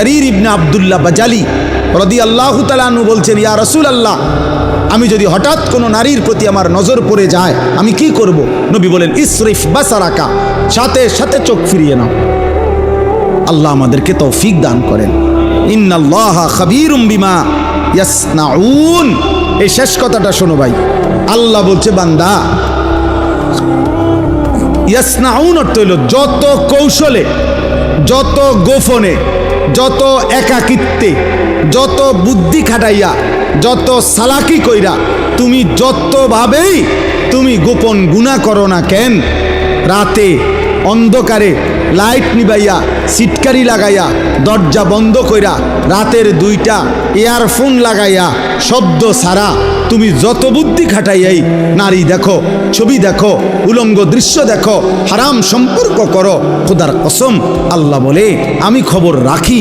জারির ইবনে আব্দুল্লাহ বাজালি রাদিয়াল্লাহু তাআলা আনহু বলছেন, ইয়া রাসূলুল্লাহ, আমি যদি হঠাৎ কোনো নারীর প্রতি আমার নজর পড়ে যায় আমি কি করব? নবী বলেন, ইসরিফ বাসারাকা, সাথে সাথে চোখ ফিরিয়ে নাও। আল্লাহ আমাদেরকে তৌফিক দান করেন। ইন্নাল্লাহা খাবীরুম বিমা ইয়াসনাউন। এই শেষ কথাটা শোনো ভাই, আল্লাহ বলছে বান্দা, ইয়াসনাউন অর্থ হইল যত কৌশলে, যত গোপনে, যত একাকিত্বে, যত বুদ্ধি খাটাইয়া, যত সালাকি কইরা তুমি যতভাবেই তুমি গোপন গুনাহ করো না কেন, রাতে অন্ধকারে লাইট নিবাইয়া সিটকারি লাগাইয়া দরজা বন্ধ কইরা রাতের 2টা ইয়ারফোন লাগাইয়া শব্দ ছাড়া তুমি যত বুদ্ধি খাটাইয়াই নারী দেখো, ছবি দেখো, উলঙ্গ দৃশ্য দেখো, হারাম সম্পর্ক করো, খোদার কসম আল্লাহ বলে আমি খবর রাখি।